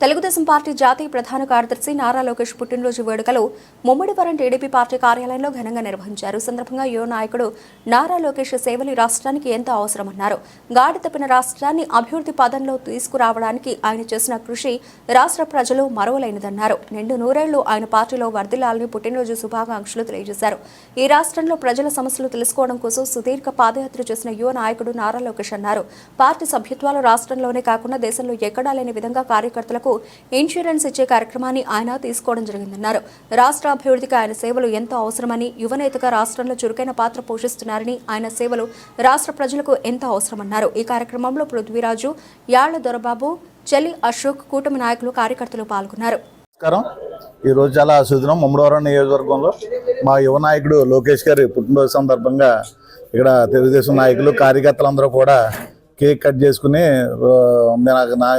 Telugu Desam party జాతీయ ప్రధాన కార్యదర్శి నారా లోకేష్ పుట్టినరోజు వేడుకలు ముమ్మడివరం టీడీపీ పార్టీ కార్యాలయంలో ఘనంగా నిర్వహించారు. సందర్భంగా యువ నాయకుడు నారా లోకేష్ సేవలు రాష్ట్రానికి ఎంతో అవసరమన్నారు. గాడి తప్పిన రాష్ట్రాన్ని అభివృద్ధి పదంలో తీసుకురావడానికి ఆయన చేసిన కృషి రాష్ట్ర ప్రజలు మరువలేనిదన్నారు. నిండు నూరేళ్లు ఆయన పార్టీలో వర్ధిల్లాలని పుట్టినరోజు శుభాకాంక్షలు తెలియజేశారు. ఈ రాష్ట్రంలో ప్రజల సమస్యలు తెలుసుకోవడం కోసం సుదీర్ఘ పాదయాత్ర చేసిన యువ నాయకుడు నారా లోకేష్ అన్నారు. పార్టీ సభ్యత్వాలు రాష్ట్రంలోనే కాకుండా దేశంలో ఎక్కడా లేని విధంగా కార్యకర్తలకు ఇన్సూరెన్స్ ఇచ్చే కార్యక్రమాన్ని ఆయన తీసుకోవడం జరిగిందన్నారు. రాష్ట్ర అభివృద్ధికి ఆయన సేవలు ఎంతో అవసరమని, యువనేతగా రాష్ట్రంలో చురుకైన పాత్ర పోషిస్తున్నారని, ఆయన సేవలు రాష్ట్ర ప్రజలకు ఎంతో అవసరమన్నారు. ఈ కార్యక్రమంలో పృథ్వీరాజు, యాళ్ల దొరబాబు, చెల్లి అశోక్, కూటమి నాయకులు, కార్యకర్తలు పాల్గొన్నారు. ఈ రోజు చాలా సుదినం ముమ్మడివరం నియోజకవర్గంలో మా యువ నాయకుడు లోకేష్ గారి పుట్టినరోజు సందర్భంగా ఇక్కడ తెలుగుదేశం నాయకులు కార్యకర్తలందరూ కూడా కేక్ కట్ చేసుకుని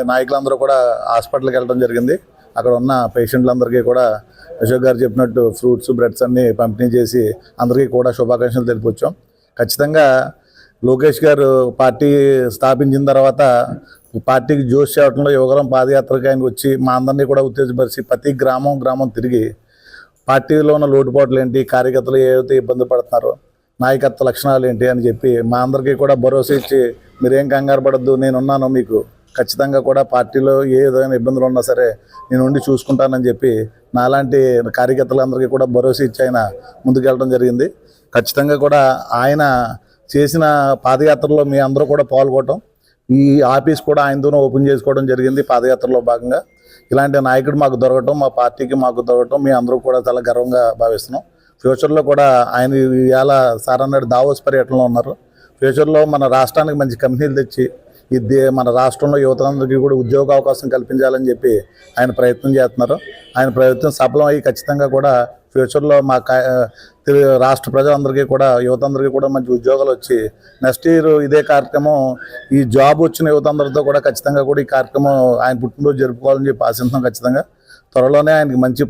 నాయకులందరూ కూడా హాస్పిటల్కి వెళ్ళడం జరిగింది. అక్కడ ఉన్న పేషెంట్లందరికీ కూడా అశోక్ గారు చెప్పినట్టు ఫ్రూట్స్, బ్రెడ్స్ అన్ని పంపిణీ చేసి అందరికీ కూడా శుభాకాంక్షలు తెలిపొచ్చాం. ఖచ్చితంగా లోకేష్ గారు పార్టీ స్థాపించిన తర్వాత పార్టీకి జోష్ చేయడంలో యువగలం పాదయాత్రకి ఆయన వచ్చి మా అందరినీ కూడా ఉత్తేజపరిచి ప్రతి గ్రామం తిరిగి పార్టీలో ఉన్న లోటుపాట్లు ఏంటి, కార్యకర్తలు ఏదైతే ఇబ్బంది పడుతున్నారో, నాయకత్వ లక్షణాలు ఏంటి అని చెప్పి మా అందరికీ కూడా భరోసా ఇచ్చి మీరేం కంగారు పడద్దు, నేనున్నాను, మీకు ఖచ్చితంగా కూడా పార్టీలో ఏ విధమైన ఇబ్బందులు ఉన్నా సరే నేను ఉండి చూసుకుంటానని చెప్పి నాలాంటి కార్యకర్తలందరికీ కూడా భరోసా ఇచ్చి ఆయన ముందుకెళ్ళడం జరిగింది. ఖచ్చితంగా కూడా ఆయన చేసిన పాదయాత్రలో మీ అందరూ కూడా పాల్గొనడం, ఈ ఆఫీస్ కూడా ఆయనతోనే ఓపెన్ చేసుకోవడం జరిగింది. పాదయాత్రలో భాగంగా ఇలాంటి నాయకుడు మాకు దొరకటం, మా పార్టీకి మాకు దొరకటం మీ అందరూ కూడా చాలా గర్వంగా భావిస్తున్నాం. ఫ్యూచర్లో కూడా ఆయన ఇవాళ సార్ అన్నాడు దావోస్ పర్యటనలో ఉన్నారు. ఫ్యూచర్లో మన రాష్ట్రానికి మంచి కంపెనీలు తెచ్చి మన రాష్ట్రంలో యువతందరికీ కూడా ఉద్యోగ అవకాశం కల్పించాలని చెప్పి ఆయన ప్రయత్నం చేస్తున్నారు. ఆయన ప్రయత్నం సఫలమయ్యి ఖచ్చితంగా కూడా ఫ్యూచర్లో మా రాష్ట్ర ప్రజలందరికీ కూడా యువతందరికీ కూడా మంచి ఉద్యోగాలు వచ్చి నెక్స్ట్ ఇయర్ ఇదే కార్యక్రమం ఈ జాబ్ వచ్చిన యువతందరితో కూడా ఖచ్చితంగా కూడా ఈ కార్యక్రమం ఆయన పుట్టినరోజు జరుపుకోవాలని చెప్పి ఆశిస్తున్నాం. ఖచ్చితంగా త్వరలోనే ఆయనకి మంచి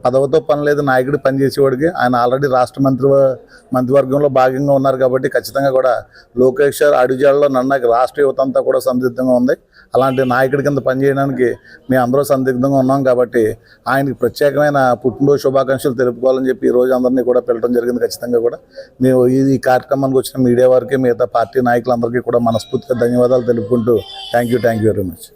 పదవితో పని లేదు, నాయకుడు పనిచేసేవాడికి. ఆయన ఆల్రెడీ రాష్ట్ర మంత్రివర్గంలో భాగంగా ఉన్నారు కాబట్టి ఖచ్చితంగా కూడా లోకేష్ అడుగుజాడలో నన్ను రాష్ట్ర యువత అంతా కూడా సందిగ్ధంగా ఉంది. అలాంటి నాయకుడి కింద పనిచేయడానికి మేము అందరూ సందిగ్ధంగా ఉన్నాం కాబట్టి ఆయనకి ప్రత్యేకమైన పుట్టినరోజు శుభాకాంక్షలు తెలుపుకోవాలని చెప్పి ఈ రోజు అందరినీ కూడా పిలవడం జరిగింది. ఖచ్చితంగా కూడా మేము ఈ కార్యక్రమానికి వచ్చిన మీడియా వారికి, మిగతా పార్టీ నాయకులందరికీ కూడా మనస్ఫూర్తిగా ధన్యవాదాలు తెలుపుకుంటూ థ్యాంక్ యూ వెరీ మచ్.